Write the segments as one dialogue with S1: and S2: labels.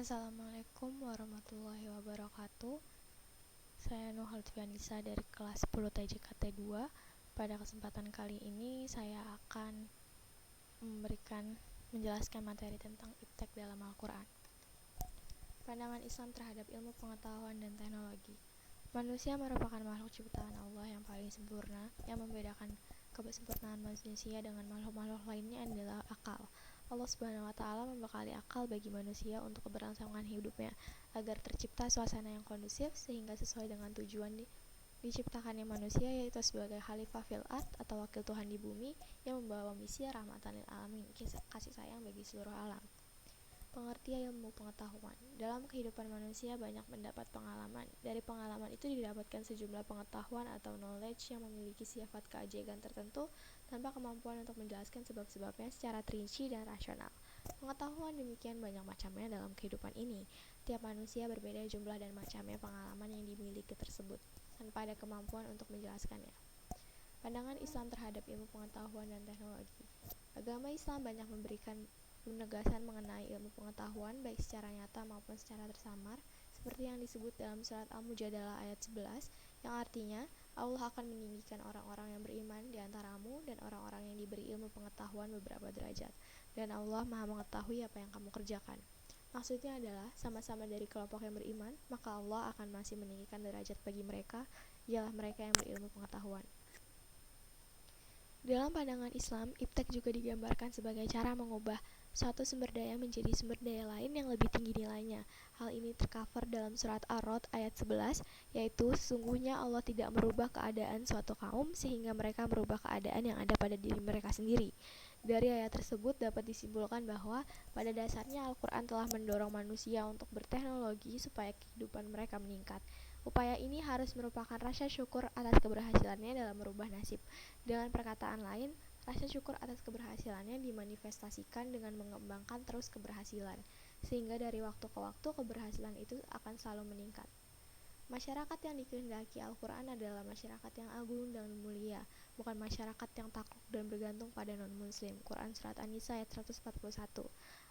S1: Assalamualaikum warahmatullahi wabarakatuh. Saya Nuhal Tivanisa dari kelas 10 TJKT 2. Pada kesempatan kali ini saya akan menjelaskan materi tentang iptek dalam Al-Quran. Pandangan Islam terhadap ilmu pengetahuan dan teknologi. Manusia merupakan makhluk ciptaan Allah yang paling sempurna. Yang membedakan kesempurnaan manusia dengan makhluk-makhluk lainnya adalah akal. Allah Subhanahu wa Ta'ala membekali akal bagi manusia untuk keberlangsungan hidupnya, agar tercipta suasana yang kondusif sehingga sesuai dengan tujuan diciptakannya manusia, yaitu sebagai khalifah fil ard atau wakil Tuhan di bumi yang membawa misi rahmatan lil alamin, kasih sayang bagi seluruh alam. Pengertian ilmu pengetahuan. Dalam kehidupan manusia banyak mendapat pengalaman. Dari pengalaman itu didapatkan sejumlah pengetahuan atau knowledge yang memiliki sifat keajaiban tertentu tanpa kemampuan untuk menjelaskan sebab-sebabnya secara terinci dan rasional. Pengetahuan demikian banyak macamnya dalam kehidupan ini. Tiap manusia berbeda jumlah dan macamnya pengalaman yang dimiliki tersebut, tanpa ada kemampuan untuk menjelaskannya. Pandangan Islam terhadap ilmu pengetahuan dan teknologi. Agama Islam banyak memberikan penegasan mengenai ilmu pengetahuan baik secara nyata maupun secara tersamar, seperti yang disebut dalam surat Al-Mujadalah ayat 11, yang artinya Allah akan meninggikan orang-orang yang beriman di antaramu dan orang-orang yang diberi ilmu pengetahuan beberapa derajat, dan Allah Maha mengetahui apa yang kamu kerjakan. Maksudnya adalah sama-sama dari kelompok yang beriman, maka Allah akan masih meninggikan derajat bagi mereka, ialah mereka yang berilmu pengetahuan. Dalam pandangan Islam, iptek juga digambarkan sebagai cara mengubah suatu sumber daya menjadi sumber daya lain yang lebih tinggi nilainya. Hal ini tercover dalam surat Ar-Rod ayat 11, yaitu sesungguhnya Allah tidak merubah keadaan suatu kaum sehingga mereka merubah keadaan yang ada pada diri mereka sendiri. Dari ayat tersebut dapat disimpulkan bahwa pada dasarnya Al-Quran telah mendorong manusia untuk berteknologi supaya kehidupan mereka meningkat. Upaya ini harus merupakan rasa syukur atas keberhasilannya dalam merubah nasib. Dengan perkataan lain, rasa syukur atas keberhasilannya dimanifestasikan dengan mengembangkan terus keberhasilan, sehingga dari waktu ke waktu keberhasilan itu akan selalu meningkat. Masyarakat yang dikehendaki Al-Quran adalah masyarakat yang agung dan mulia, bukan masyarakat yang takluk dan bergantung pada non-muslim. Quran Surat An-Nisa ayat 141.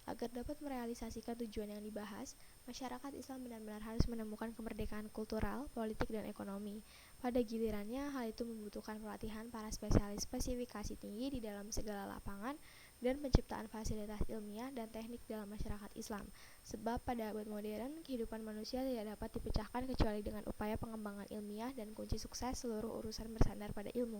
S1: Agar dapat merealisasikan tujuan yang dibahas, masyarakat Islam benar-benar harus menemukan kemerdekaan kultural, politik, dan ekonomi. Pada gilirannya, hal itu membutuhkan pelatihan para spesialis spesifikasi tinggi di dalam segala lapangan dan penciptaan fasilitas ilmiah dan teknik dalam masyarakat Islam. Sebab pada abad modern, kehidupan manusia tidak dapat dipecahkan kecuali dengan upaya pengembangan ilmiah, dan kunci sukses seluruh urusan bersandar pada ilmu.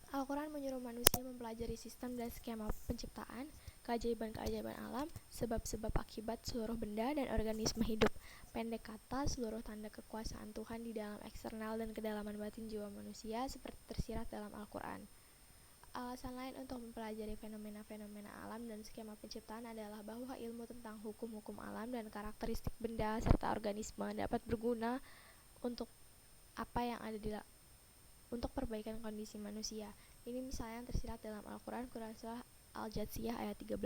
S1: Al-Quran menyuruh manusia mempelajari sistem dan skema penciptaan, keajaiban-keajaiban alam, sebab-sebab akibat seluruh benda dan organisme hidup. Pendek kata, seluruh tanda kekuasaan Tuhan di dalam eksternal dan kedalaman batin jiwa manusia seperti tersirat dalam Al-Quran. Alasan lain untuk mempelajari fenomena-fenomena alam dan skema penciptaan adalah bahwa ilmu tentang hukum-hukum alam dan karakteristik benda serta organisme dapat berguna untuk untuk perbaikan kondisi manusia. Ini misalnya yang tersirat dalam Al-Quran, Quran Surah Al-Jathiyah ayat 13.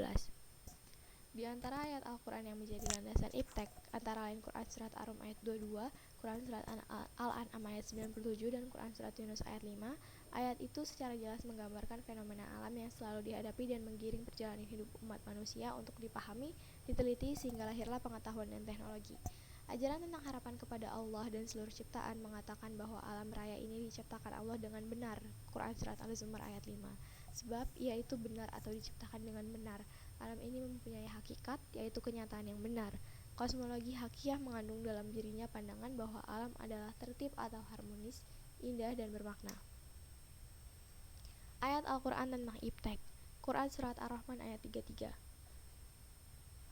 S1: Di antara ayat Al-Quran yang menjadi landasan iptek, antara lain Quran Surat Ar-Rum ayat 22, Quran Surat Al-An'am ayat 97, dan Quran Surat Yunus ayat 5. Ayat itu secara jelas menggambarkan fenomena alam yang selalu dihadapi dan menggiring perjalanan hidup umat manusia untuk dipahami, diteliti, sehingga lahirlah pengetahuan dan teknologi. Ajaran tentang harapan kepada Allah dan seluruh ciptaan mengatakan bahwa alam raya ini diciptakan Allah dengan benar. Quran Surat Al-Zumar ayat 5. Sebab ia itu benar atau diciptakan dengan benar. Alam ini mempunyai hakikat, yaitu kenyataan yang benar. Kosmologi hakiyah mengandung dalam dirinya pandangan bahwa alam adalah tertib atau harmonis, indah, dan bermakna. Ayat Al-Quran tentang iptek. Quran Surat Ar-Rahman ayat 33.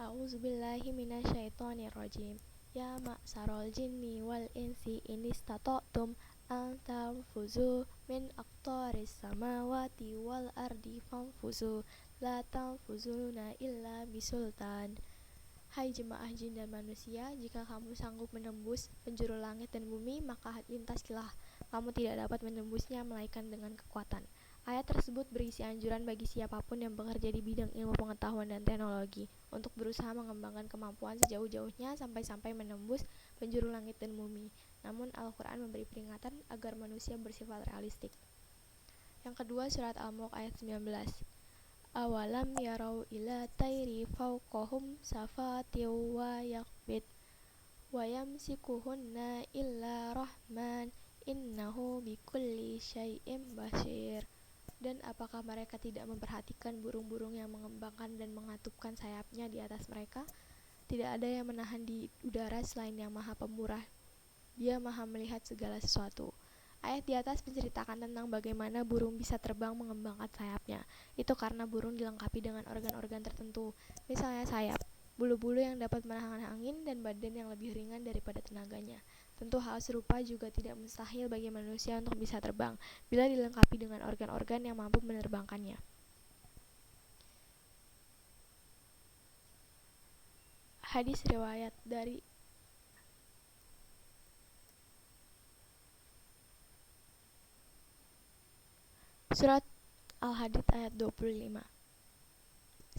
S1: A'udzubillahi minasyaitonirrajim. Ya ma'sarol jinni wal insi inistata'tum an tanfuzu min aqtaris samawati wal ardi fanfuzu la tanfuzuna illa bisultan. Hai jemaah jin dan manusia, jika kamu sanggup menembus penjuru langit dan bumi, maka lintasilah. Kamu tidak dapat menembusnya melainkan dengan kekuatan. Ayat tersebut berisi anjuran bagi siapapun yang bekerja di bidang ilmu pengetahuan dan teknologi untuk berusaha mengembangkan kemampuan sejauh-jauhnya sampai-sampai menembus penjuru langit dan bumi. Namun Al-Quran memberi peringatan agar manusia bersifat realistik. Yang kedua, surat Al-Mulk ayat 19. Awalam yarau ila tayri fawqahum safatiu wa yakbit wa yamsikuhunna illa rahman innahu bikulli syai'im basir. Dan apakah mereka tidak memperhatikan burung-burung yang mengembangkan dan mengatupkan sayapnya di atas mereka? Tidak ada yang menahan di udara selain yang maha pemurah. Dia maha melihat segala sesuatu. Ayat di atas menceritakan tentang bagaimana burung bisa terbang mengembangkan sayapnya. Itu karena burung dilengkapi dengan organ-organ tertentu, misalnya sayap, bulu-bulu yang dapat menahan angin, dan badan yang lebih ringan daripada tenaganya. Tentu hal serupa juga tidak mustahil bagi manusia untuk bisa terbang, bila dilengkapi dengan organ-organ yang mampu menerbangkannya. Hadis riwayat dari Surat Al-Hadid ayat 25.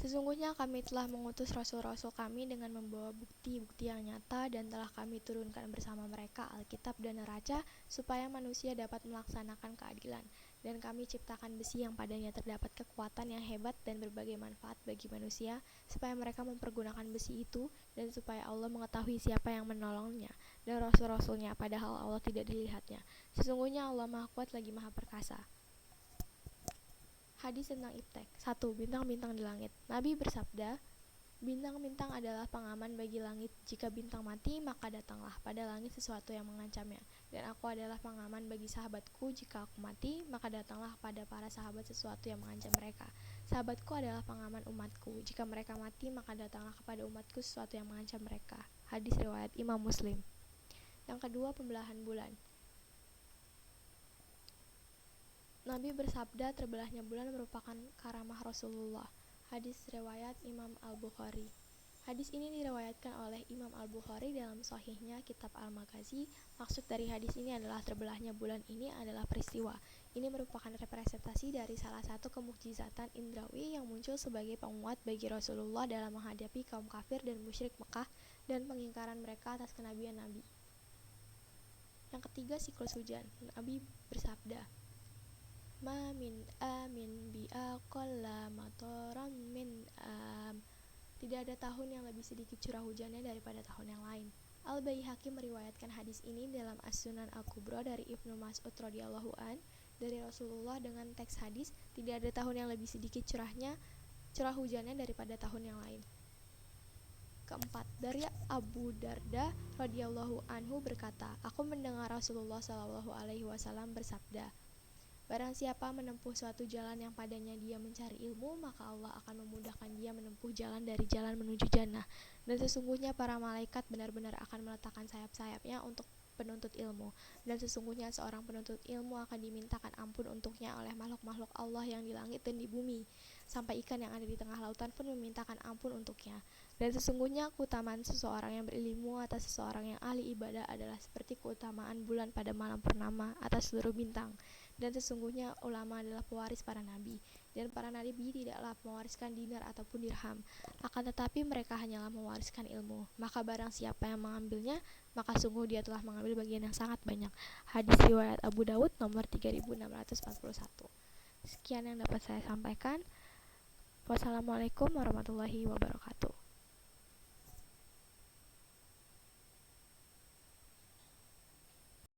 S1: Sesungguhnya kami telah mengutus rasul-rasul kami dengan membawa bukti-bukti yang nyata dan telah kami turunkan bersama mereka Alkitab dan neraca supaya manusia dapat melaksanakan keadilan. Dan kami ciptakan besi yang padanya terdapat kekuatan yang hebat dan berbagai manfaat bagi manusia supaya mereka mempergunakan besi itu dan supaya Allah mengetahui siapa yang menolongnya dan rasul-rasulnya padahal Allah tidak dilihatnya. Sesungguhnya Allah Maha Kuat lagi Maha Perkasa. Hadis tentang iptek. 1. Bintang-bintang di langit. Nabi bersabda, bintang-bintang adalah pengaman bagi langit. Jika bintang mati, maka datanglah pada langit sesuatu yang mengancamnya. Dan aku adalah pengaman bagi sahabatku. Jika aku mati, maka datanglah pada para sahabat sesuatu yang mengancam mereka. Sahabatku adalah pengaman umatku. Jika mereka mati, maka datanglah kepada umatku sesuatu yang mengancam mereka. Hadis riwayat Imam Muslim. Yang kedua, pembelahan bulan. Nabi bersabda, terbelahnya bulan merupakan karamah Rasulullah. Hadis riwayat Imam Al-Bukhari. Hadis ini diriwayatkan oleh Imam Al-Bukhari dalam sahihnya Kitab Al-Maghazi. Maksud dari hadis ini adalah terbelahnya bulan ini adalah peristiwa. Ini merupakan representasi dari salah satu kemukjizatan indrawi yang muncul sebagai penguat bagi Rasulullah dalam menghadapi kaum kafir dan musyrik Mekah dan pengingkaran mereka atas kenabian Nabi. Yang ketiga, siklus hujan. Nabi bersabda, Ma min amin bi aqalla mataram min am. Tidak ada tahun yang lebih sedikit curah hujannya daripada tahun yang lain. Al-Baihaqi meriwayatkan hadis ini dalam As-Sunan Al-Kubra dari Ibnu Mas'ud radhiyallahu an dari Rasulullah dengan teks hadis, tidak ada tahun yang lebih sedikit curah hujannya daripada tahun yang lain. Keempat, dari Abu Darda radhiyallahu anhu berkata, aku mendengar Rasulullah sallallahu alaihi wasallam bersabda, barang siapa menempuh suatu jalan yang padanya dia mencari ilmu, maka Allah akan memudahkan dia menempuh jalan dari jalan menuju jannah. Dan sesungguhnya para malaikat benar-benar akan meletakkan sayap-sayapnya untuk penuntut ilmu. Dan sesungguhnya seorang penuntut ilmu akan dimintakan ampun untuknya oleh makhluk-makhluk Allah yang di langit dan di bumi. Sampai ikan yang ada di tengah lautan pun memintakan ampun untuknya. Dan sesungguhnya keutamaan seseorang yang berilmu atas seseorang yang ahli ibadah adalah seperti keutamaan bulan pada malam purnama atas seluruh bintang. Dan sesungguhnya ulama adalah pewaris para nabi, dan para nabi tidaklah mewariskan dinar ataupun dirham, akan tetapi mereka hanyalah mewariskan ilmu. Maka barang siapa yang mengambilnya, maka sungguh dia telah mengambil bagian yang sangat banyak. Hadis riwayat Abu Daud nomor 3641. Sekian yang dapat saya sampaikan. Wassalamualaikum warahmatullahi wabarakatuh.